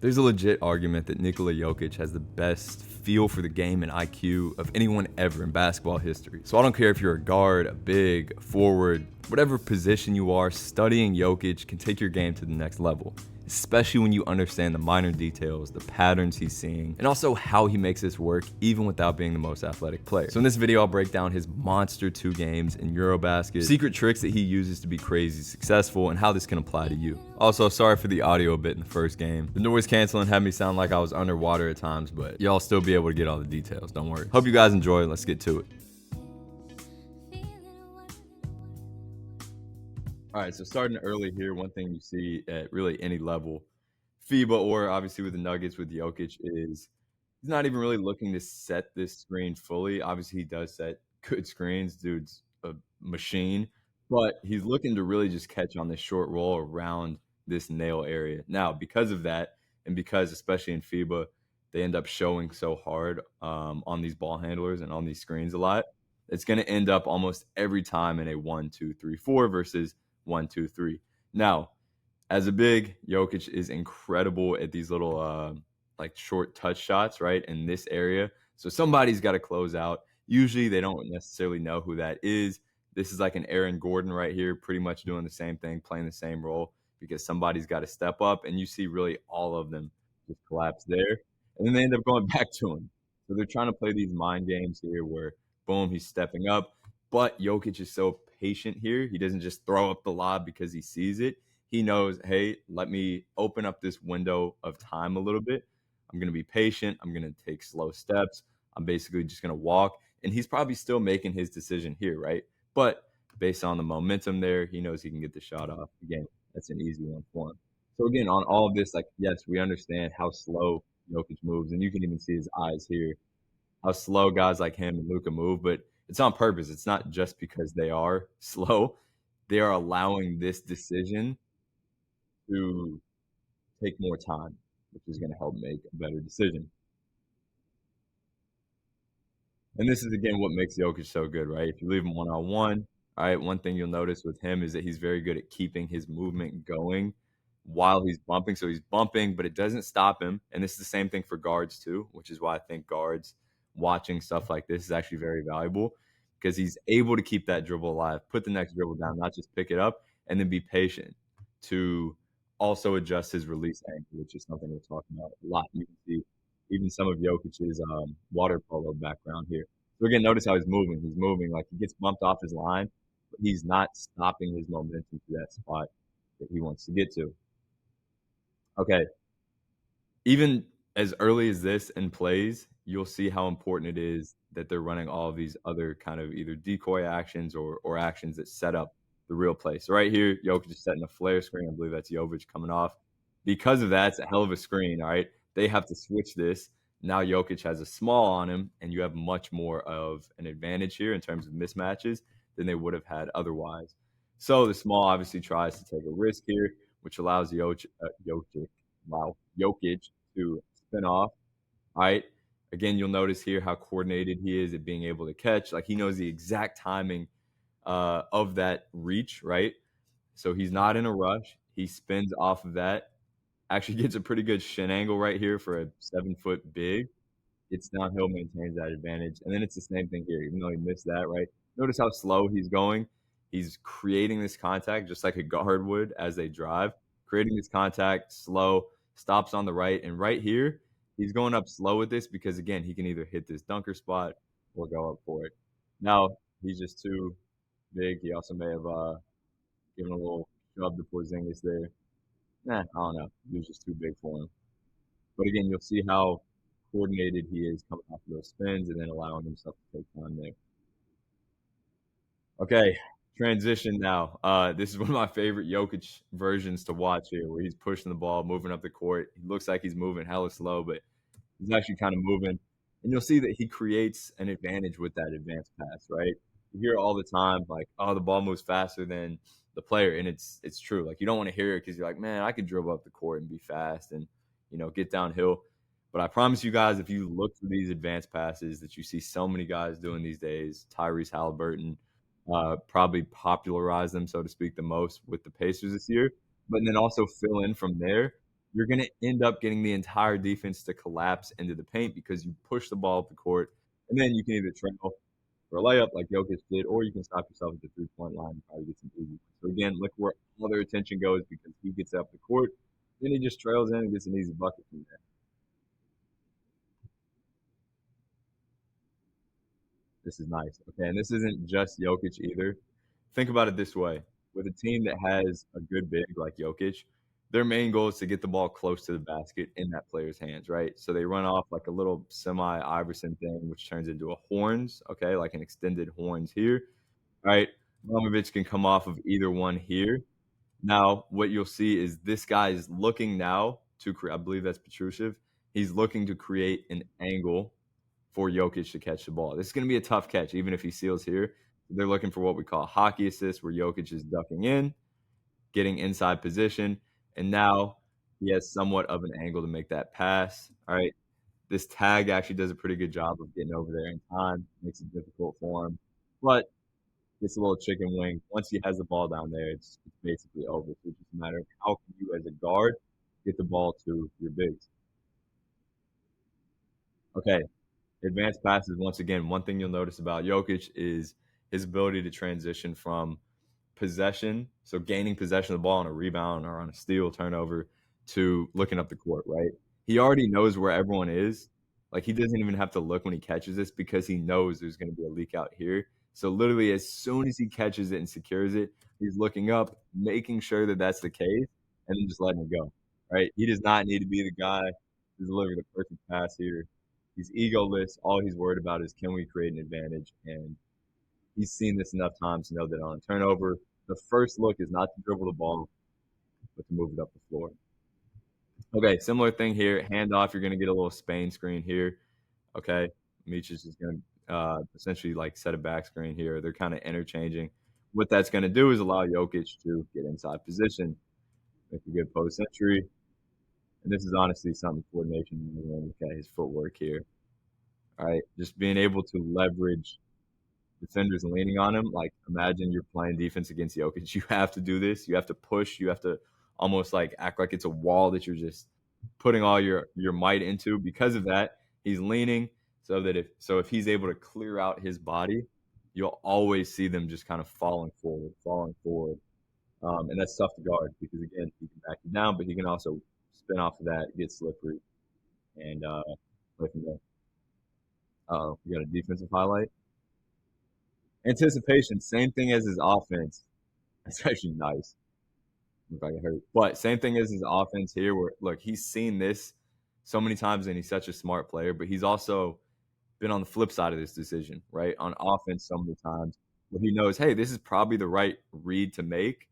There's a legit argument that Nikola Jokic has the best feel for the game and IQ of anyone ever in basketball history. So I don't care if you're a guard, a big, a forward, whatever position you are, studying Jokic can take your game to the next level, especially when you understand the minor details, the patterns he's seeing, and also how he makes this work even without being the most athletic player. So in this video, I'll break down his monster 2 games in Eurobasket, secret tricks that he uses to be crazy successful, and how this can apply to you. Also, sorry for the audio a bit in the first game. The noise canceling had me sound like I was underwater at times, but y'all still be able to get all the details, don't worry. Hope you guys enjoy, let's get to it. All right, so starting early here, one thing you see at really any level, FIBA or obviously with the Nuggets with Jokic, is he's not even really looking to set this screen fully. Obviously, he does set good screens. Dude's a machine, but he's looking to really just catch on this short roll around this nail area. Now, because of that, and because especially in FIBA, they end up showing so hard on these ball handlers and on these screens a lot. It's going to end up almost every time in a 1-2-3-4 versus 1-2-3. Now, as a big, Jokic is incredible at these little like short touch shots, right? In this area. So somebody's got to close out. Usually they don't necessarily know who that is. This is like an Aaron Gordon right here, pretty much doing the same thing, playing the same role because somebody's got to step up. And you see really all of them just collapse there. And then they end up going back to him. So they're trying to play these mind games here where boom, he's stepping up. But Jokic is so patient here. He doesn't just throw up the lob because he sees it. He knows, hey, let me open up this window of time a little bit. I'm going to be patient. I'm going to take slow steps. I'm basically just going to walk. And he's probably still making his decision here, right? But based on the momentum there, he knows he can get the shot off. Again, that's an easy one for him. So again, on all of this, like, yes, we understand how slow Jokic moves. And you can even see his eyes here, how slow guys like him and Luka move, but it's on purpose. It's not just because they are slow. They are allowing this decision to take more time, which is going to help make a better decision. And this is again what makes Jokic so good, right? If you leave him one on one, all right, one thing you'll notice with him is that he's very good at keeping his movement going while he's bumping. So he's bumping, but it doesn't stop him. And this is the same thing for guards too, which is why I think guards watching stuff like this is actually very valuable because he's able to keep that dribble alive, put the next dribble down, not just pick it up, and then be patient to also adjust his release angle, which is something we're talking about a lot. You can see even some of Jokic's water polo background here. So again, notice how he's moving. He's moving like he gets bumped off his line, but he's not stopping his momentum to that spot that he wants to get to. Okay, even as early as this in plays, you'll see how important it is that they're running all of these other kind of either decoy actions or actions that set up the real play. So right here, Jokic is setting a flare screen. I believe that's Jovic coming off. Because of that, it's a hell of a screen. All right, they have to switch this. Now Jokic has a small on him, and you have much more of an advantage here in terms of mismatches than they would have had otherwise. So the small obviously tries to take a risk here, which allows Jokic to spin off. All right. Again, you'll notice here how coordinated he is at being able to catch. Like he knows the exact timing of that reach, right? So he's not in a rush. He spins off of that. Actually gets a pretty good shin angle right here for a 7-foot big. It's downhill, maintains that advantage. And then it's the same thing here, even though he missed that, right? Notice how slow he's going. He's creating this contact just like a guard would as they drive, creating this contact slow, stops on the right. And right here, he's going up slow with this because, again, he can either hit this dunker spot or go up for it. Now, he's just too big. He also may have given a little shove to Porzingis there. I don't know. He was just too big for him. But again, you'll see how coordinated he is coming off of those spins and then allowing himself to take time there. Okay, transition now. This is one of my favorite Jokic versions to watch here, where he's pushing the ball, moving up the court. He looks like he's moving hella slow, but he's actually kind of moving. And you'll see that he creates an advantage with that advanced pass, right? You hear it all the time, like, oh, the ball moves faster than the player, and it's true. Like you don't want to hear it because you're like, man, I could dribble up the court and be fast and get downhill. But I promise you guys, if you look for these advanced passes that you see so many guys doing these days, Tyrese Halliburton probably popularized them, so to speak, the most with the Pacers this year. But then also fill in from there. you're gonna end up getting the entire defense to collapse into the paint because you push the ball up the court, and then you can either trail for a layup like Jokic did, or you can stop yourself at the three-point line and probably get some easy ones. So again, look where all their attention goes because he gets up the court, then he just trails in and gets an easy bucket from there. This is nice. Okay, and this isn't just Jokic either. Think about it this way: with a team that has a good big like Jokic, their main goal is to get the ball close to the basket in that player's hands, right? So they run off like a little semi Iverson thing, which turns into a horns, okay, like an extended horns here, right? Romovich can come off of either one here. Now, what you'll see is this guy is looking now to create, I believe that's Petrusev. He's looking to create an angle for Jokic to catch the ball. This is going to be a tough catch, even if he seals here. They're looking for what we call hockey assist, where Jokic is ducking in, getting inside position, and now he has somewhat of an angle to make that pass. All right. This tag actually does a pretty good job of getting over there in time, makes it difficult for him, but gets a little chicken wing. Once he has the ball down there, it's basically over. So it's just a matter of how can you, as a guard, get the ball to your bigs. Okay, advanced passes, once again, one thing you'll notice about Jokic is his ability to transition from possession, so gaining possession of the ball on a rebound or on a steal turnover, to looking up the court, right? He already knows where everyone is. Like he doesn't even have to look when he catches this because he knows there's going to be a leak out here. So literally, as soon as he catches it and secures it, he's looking up, making sure that that's the case, and then just letting it go. Right? He does not need to be the guy to deliver the perfect pass here. He's egoless. All he's worried about is can we create an advantage, and he's seen this enough times to know that on a turnover, the first look is not to dribble the ball, but to move it up the floor. Okay, similar thing here. Handoff, you're going to get a little Spain screen here. Okay, Meach is just going to essentially like set a back screen here. They're kind of interchanging. What that's going to do is allow Jokic to get inside position, make a good post entry. And this is honestly something coordination. Look at his footwork here. All right, just being able to leverage defenders leaning on him. Like imagine you're playing defense against Jokic. You have to do this. You have to push. You have to almost like act like it's a wall that you're just putting all your might into. Because of that, he's leaning so that if he's able to clear out his body, you'll always see them just kind of falling forward, falling forward. And that's tough to guard because again, he can back you down, but he can also spin off of that, get slippery, and play from there. We got a defensive highlight. Anticipation, same thing as his offense. That's actually nice. If I get hurt. But same thing as his offense here, where look, he's seen this so many times and he's such a smart player, but he's also been on the flip side of this decision, right? On offense so many times where he knows, hey, this is probably the right read to make.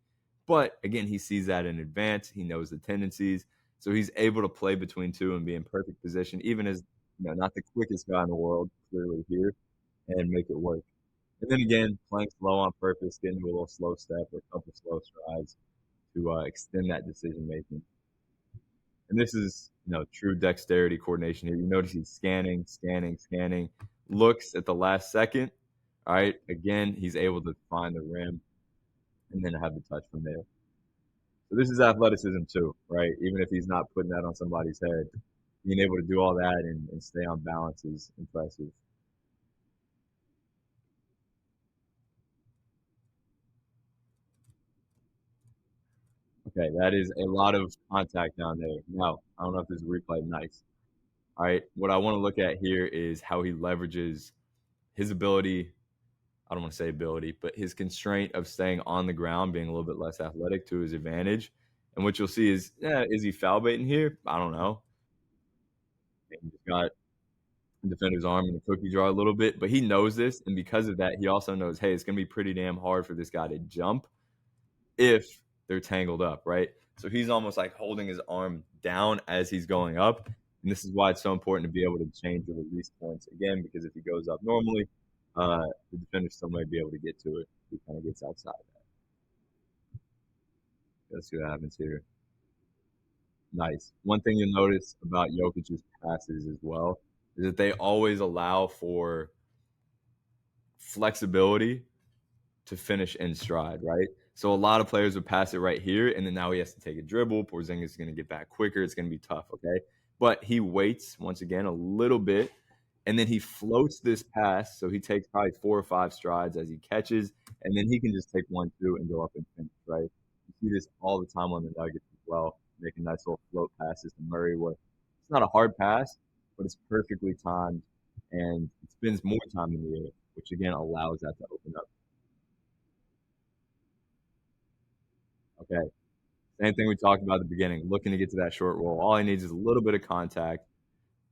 But again, he sees that in advance. He knows the tendencies. So he's able to play between two and be in perfect position, even as not the quickest guy in the world, clearly here, and make it work. And then again, playing slow on purpose, getting to a little slow step or a couple slow strides to extend that decision making. And this is, true dexterity coordination here. You notice he's scanning, scanning, scanning, looks at the last second. All right. Again, he's able to find the rim and then have the touch from there. So this is athleticism too, right? Even if he's not putting that on somebody's head, being able to do all that and stay on balance is impressive. Okay, that is a lot of contact down there. Now, I don't know if this is replay. Nice. All right, what I want to look at here is how he leverages his ability. I don't want to say ability, but his constraint of staying on the ground, being a little bit less athletic to his advantage. And what you'll see is he foul baiting here? I don't know. He just got the defender's arm in the cookie jar a little bit, but he knows this. And because of that, he also knows, hey, it's going to be pretty damn hard for this guy to jump if they're tangled up, right? So he's almost like holding his arm down as he's going up. And this is why it's so important to be able to change the release points again, because if he goes up normally, the defender still might be able to get to it. He kind of gets outside of that. Let's see what happens here. Nice. One thing you'll notice about Jokic's passes as well is that they always allow for flexibility to finish in stride, right? So a lot of players would pass it right here, and then now he has to take a dribble. Porzingis is going to get back quicker. It's going to be tough, okay? But he waits once again a little bit, and then he floats this pass. So he takes probably 4 or 5 strides as he catches, and then he can just take 1, 2, and go up and finish, right? You see this all the time on the Nuggets as well, making nice little float passes to Murray, where it's not a hard pass, but it's perfectly timed, and it spends more time in the air, which again allows that to open up. Okay. Same thing we talked about at the beginning, looking to get to that short roll. All he needs is a little bit of contact,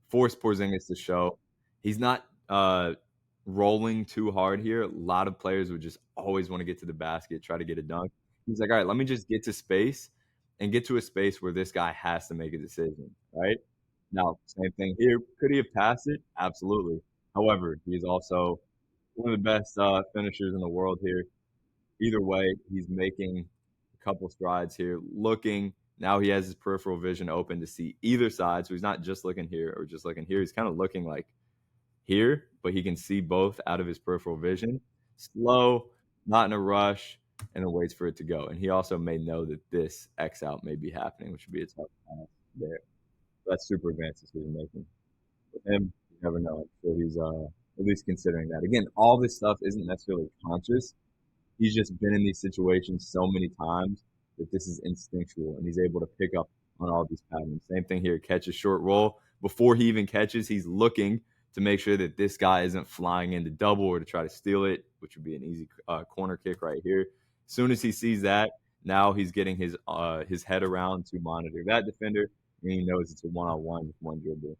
force Porzingis to show. He's not rolling too hard here. A lot of players would just always want to get to the basket, try to get a dunk. He's like, all right, let me just get to space and get to a space where this guy has to make a decision, right? Now, same thing here. Could he have passed it? Absolutely. However, he's also one of the best finishers in the world here. Either way, he's making a couple strides here, looking. Now he has his peripheral vision open to see either side. So he's not just looking here or just looking here. He's kind of looking like here, but he can see both out of his peripheral vision. Slow, not in a rush, and then waits for it to go. And he also may know that this X out may be happening, which would be a tough pass there. That's super advanced decision making. With him, you never know. I'm sure he's at least considering that. Again, all this stuff isn't necessarily conscious. He's just been in these situations so many times that this is instinctual, and he's able to pick up on all these patterns. Same thing here, catch a short roll. Before he even catches, he's looking to make sure that this guy isn't flying into double or to try to steal it, which would be an easy corner kick right here. As soon as he sees that, now he's getting his head around to monitor that defender, and he knows it's a one-on-one with one dribble.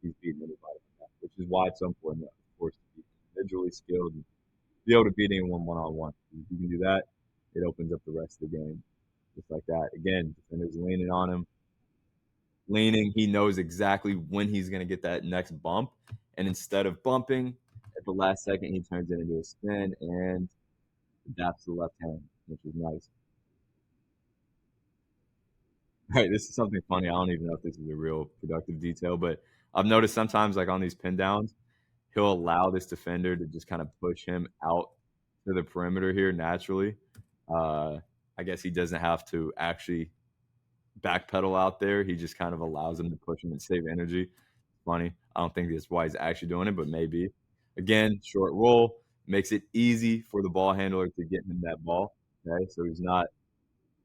He's beating anybody, which is why it's so important, of course, to be individually skilled and be able to beat anyone one-on-one. If you can do that, it opens up the rest of the game. Just like that. Again, defender's leaning on him. Leaning, he knows exactly when he's going to get that next bump. And instead of bumping at the last second, he turns it into a spin and adapts to the left hand, which is nice. All right, this is something funny. I don't even know if this is a real productive detail, but I've noticed sometimes, like on these pin downs, he'll allow this defender to just kind of push him out to the perimeter here naturally. Uh, I guess he doesn't have to actually backpedal out there. He just kind of allows him to push him and save energy. Funny. I don't think that's why he's actually doing it, but maybe. Again, short roll makes it easy for the ball handler to get him that ball. Okay, so he's not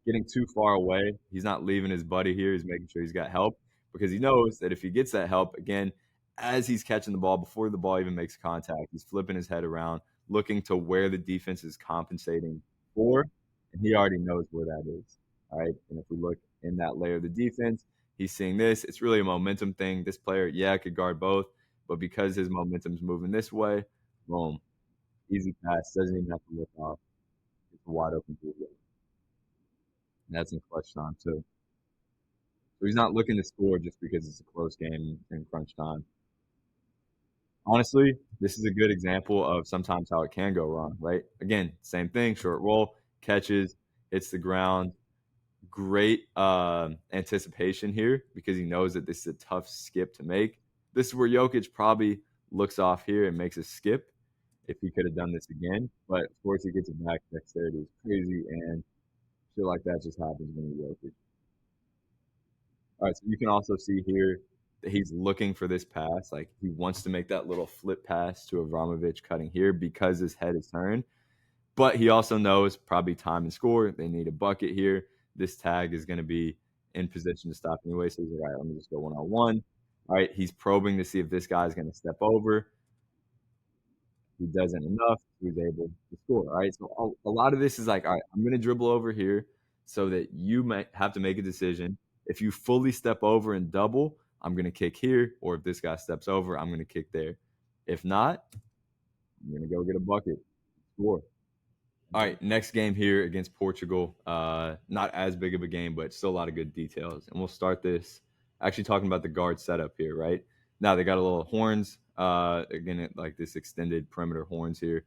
getting too far away. He's not leaving his buddy here. He's making sure he's got help because he knows that if he gets that help, again, as he's catching the ball, before the ball even makes contact, he's flipping his head around, looking to where the defense is compensating for, and he already knows where that is. All right. And if we look in that layer of the defense, he's seeing this. It's really a momentum thing. This player, yeah, could guard both, but because his momentum's moving this way, boom, easy pass, doesn't even have to lift off. It's wide open to the That's in clutch time too. So he's not looking to score just because it's a close game in crunch time. Honestly, this is a good example of sometimes how it can go wrong, right? Again, same thing, short roll, catches, hits the ground. Great anticipation here because he knows that this is a tough skip to make. This is where Jokic probably looks off here and makes a skip if he could have done this again. But of course, he gets it back. Dexterity is crazy, and shit like that just happens when you're Jokic. All right, so you can also see here that he's looking for this pass. Like he wants to make that little flip pass to Avramovich cutting here because his head is turned. But he also knows probably time and score. They need a bucket here. This tag is going to be in position to stop anyway. So he's like, all right, let me just go one-on-one. All right, he's probing to see if this guy is going to step over. He doesn't enough. He's able to score. All right, so a lot of this is like, all right, I'm going to dribble over here so that you might have to make a decision. If you fully step over and double, I'm going to kick here. Or if this guy steps over, I'm going to kick there. If not, I'm going to go get a bucket, score. All right, next game here against Portugal. Not as big of a game, but still a lot of good details. And we'll start this actually talking about the guard setup here, right? Now they got a little horns. Again, like this extended perimeter horns here.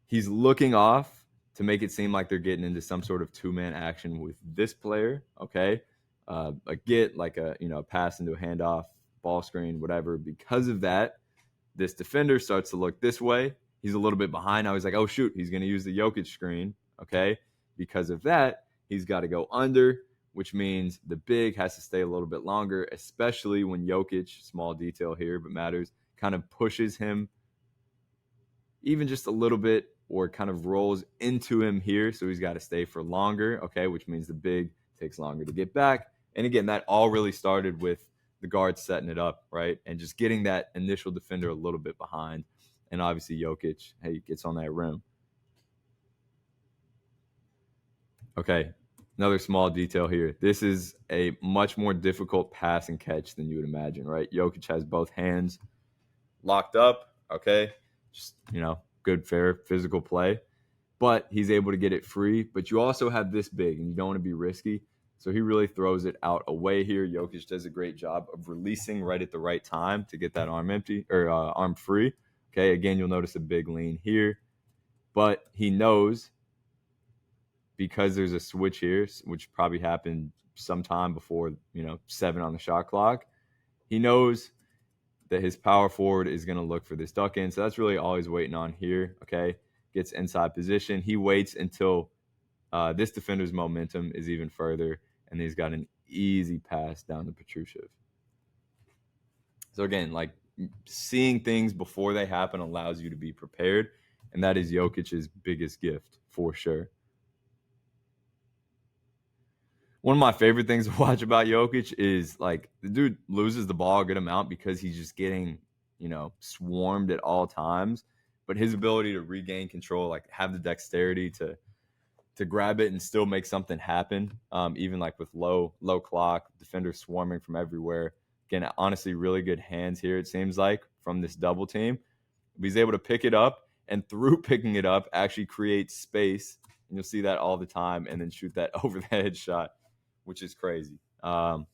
He's looking off to make it seem like they're getting into some sort of two-man action with this player. Okay, a get like a pass into a handoff, ball screen, whatever. Because of that, this defender starts to look this way. He's a little bit behind now. He's like, oh shoot, he's going to use the Jokic screen. Okay, Because of that, he's got to go under, which means the big has to stay a little bit longer, especially when Jokic, small detail here, but matters, kind of pushes him even just a little bit or kind of rolls into him here. So he's got to stay for longer, okay, which means the big takes longer to get back. And again, that all really started with the guard setting it up, right? And just getting that initial defender a little bit behind. And obviously Jokic, hey, gets on that rim. Okay, another small detail here. This is a much more difficult pass and catch than you would imagine, right? Jokic has both hands locked up, okay? Just, good, fair, physical play. But he's able to get it free. But you also have this big, and you don't want to be risky. So he really throws it out away here. Jokic does a great job of releasing right at the right time to get that arm empty or arm free. Okay, again, you'll notice a big lean here. But he knows because there's a switch here, which probably happened sometime before, 7 on the shot clock. He knows that his power forward is going to look for this duck in. So that's really all he's waiting on here. Okay, gets inside position. He waits until this defender's momentum is even further, and he's got an easy pass down to Petrushev. So again, like seeing things before they happen allows you to be prepared, and that is Jokic's biggest gift for sure. One of my favorite things to watch about Jokic is like the dude loses the ball a good amount because he's just getting, swarmed at all times. But his ability to regain control, like have the dexterity to grab it and still make something happen, even like with low clock, defenders swarming from everywhere. Again, honestly, really good hands here, it seems like, from this double team. He's able to pick it up, and through picking it up, actually create space. And you'll see that all the time, and then shoot that over the head shot, which is crazy. Foul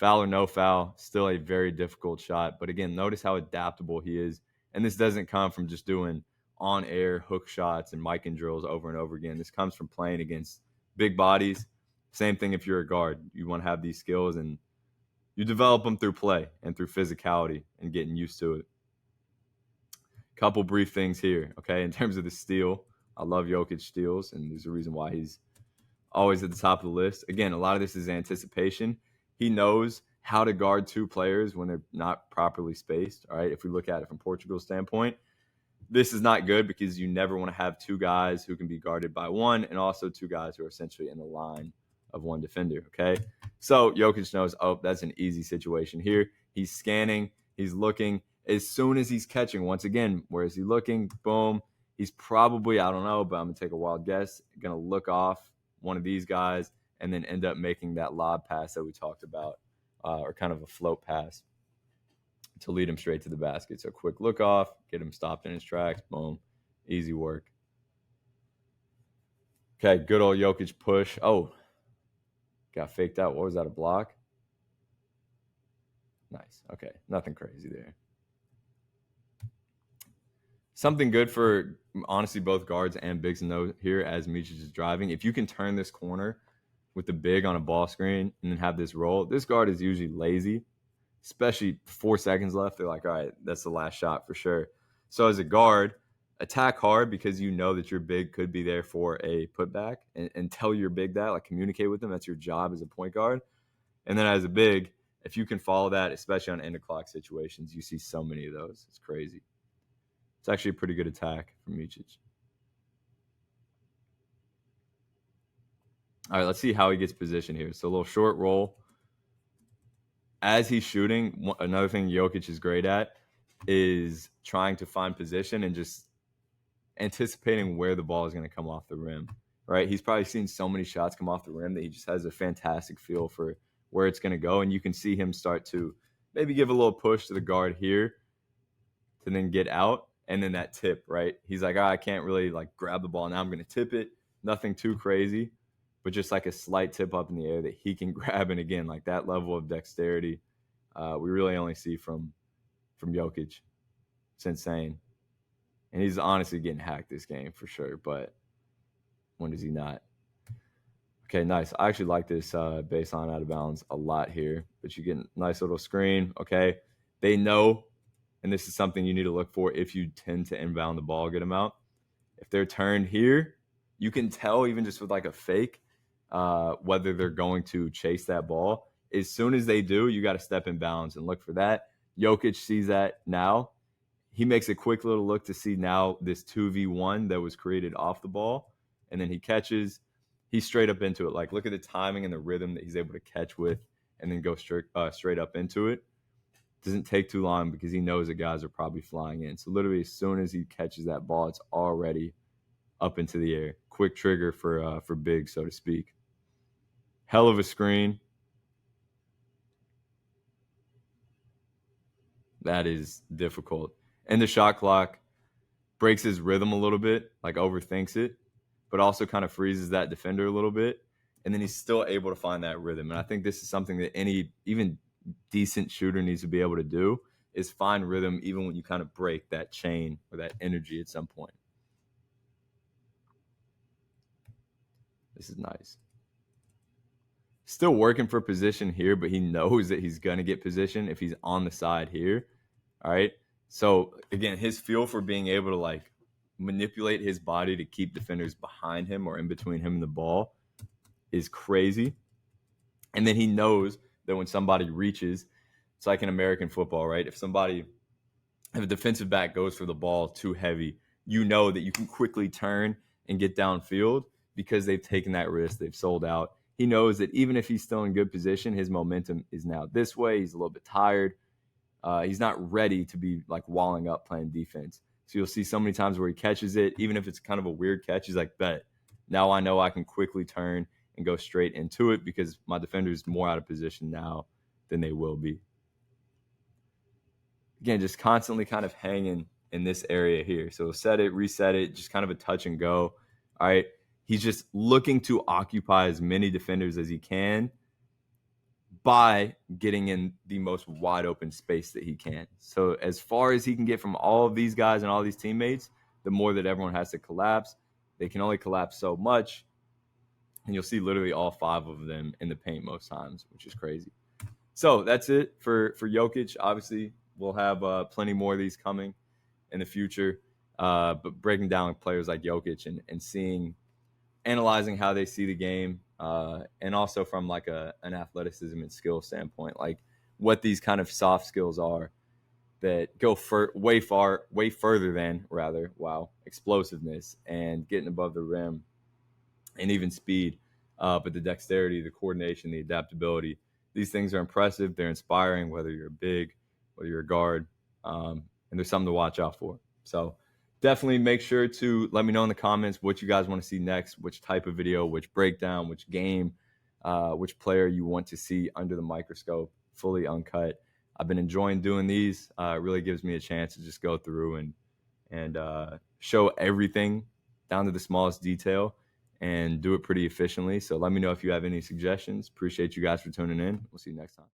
or no foul, still a very difficult shot. But again, notice how adaptable he is. And this doesn't come from just doing on-air hook shots and mic and drills over and over again. This comes from playing against big bodies. Same thing if you're a guard. You want to have these skills, and you develop them through play and through physicality and getting used to it. Couple brief things here, okay? In terms of the steal, I love Jokic steals, and there's a reason why he's always at the top of the list. Again, a lot of this is anticipation. He knows how to guard two players when they're not properly spaced, all right? If we look at it from Portugal's standpoint, this is not good because you never want to have two guys who can be guarded by one and also two guys who are essentially in the line of one defender, okay? So Jokic knows, that's an easy situation here. He's scanning. He's looking. As soon as he's catching, once again, where is he looking? Boom. He's probably, I don't know, but I'm going to take a wild guess, going to look off one of these guys and then end up making that lob pass that we talked about, or kind of a float pass to lead him straight to the basket. So quick look off, get him stopped in his tracks. Boom. Easy work. Okay, good old Jokic push. Oh, got faked out. What was that, a block? Nice. Okay, nothing crazy there. Something good for, honestly, both guards and bigs to know here as Jokic is driving. If you can turn this corner with the big on a ball screen and then have this roll, this guard is usually lazy, especially 4 seconds left. They're like, all right, that's the last shot for sure. So as a guard, attack hard because you know that your big could be there for a putback, and tell your big that, like communicate with them. That's your job as a point guard. And then as a big, if you can follow that, especially on end of clock situations, you see so many of those. It's crazy. It's actually a pretty good attack from Jokic. All right, let's see how he gets positioned here. So a little short roll. As he's shooting, another thing Jokic is great at is trying to find position and just anticipating where the ball is going to come off the rim, right? He's probably seen so many shots come off the rim that he just has a fantastic feel for where it's going to go. And you can see him start to maybe give a little push to the guard here to then get out. And then that tip, right? He's like, I can't really like grab the ball now. I'm going to tip it. Nothing too crazy, but just like a slight tip up in the air that he can grab. And again, like that level of dexterity, we really only see from Jokic. It's insane. And he's honestly getting hacked this game for sure, but when does he not? Okay, nice. I actually like this baseline out of bounds a lot here, but you get a nice little screen. Okay, they know, and this is something you need to look for if you tend to inbound the ball a good amount. If they're turned here, You can tell even just with like a fake whether they're going to chase that ball. As soon as they do, you got to step in bounds and look for that. Jokic sees that now. He makes a quick little look to see now this 2v1 that was created off the ball, and then he catches. He's straight up into it. Like, look at the timing and the rhythm that he's able to catch with and then go straight up into it. Doesn't take too long because he knows that guys are probably flying in. So literally as soon as he catches that ball, it's already up into the air. Quick trigger for big, so to speak. Hell of a screen. That is difficult. And the shot clock breaks his rhythm a little bit, like overthinks it, but also kind of freezes that defender a little bit. And then he's still able to find that rhythm. And I think this is something that any even decent shooter needs to be able to do is find rhythm even when you kind of break that chain or that energy at some point. This is nice. Still working for position here, but he knows that he's going to get position if he's on the side here. All right. So again, his feel for being able to like manipulate his body to keep defenders behind him or in between him and the ball is crazy. And then he knows that when somebody reaches, it's like in American football, right? If a defensive back goes for the ball too heavy, you know that you can quickly turn and get downfield because they've taken that risk. They've sold out. He knows that even if he's still in good position, his momentum is now this way. He's a little bit tired. He's not ready to be like walling up playing defense. So you'll see so many times where he catches it, even if it's kind of a weird catch, he's like, bet. Now I know I can quickly turn and go straight into it because my defender is more out of position now than they will be. Again, just constantly kind of hanging in this area here. So set it, reset it, just kind of a touch and go. All right. He's just looking to occupy as many defenders as he can by getting in the most wide open space that he can. So as far as he can get from all of these guys and all these teammates, the more that everyone has to collapse. They can only collapse so much. And you'll see literally all 5 of them in the paint most times, which is crazy. So that's it for Jokic. Obviously, we'll have plenty more of these coming in the future. But breaking down players like Jokic and analyzing how they see the game, and also from like an athleticism and skill standpoint, like what these kind of soft skills are that go way further than explosiveness and getting above the rim and even speed, but the dexterity, the coordination, the adaptability. These things are impressive. They're inspiring, whether you're big, whether you're a guard, and there's something to watch out for. So definitely make sure to let me know in the comments what you guys want to see next, which type of video, which breakdown, which game, which player you want to see under the microscope, fully uncut. I've been enjoying doing these. It really gives me a chance to just go through and show everything down to the smallest detail and do it pretty efficiently. So let me know if you have any suggestions. Appreciate you guys for tuning in. We'll see you next time.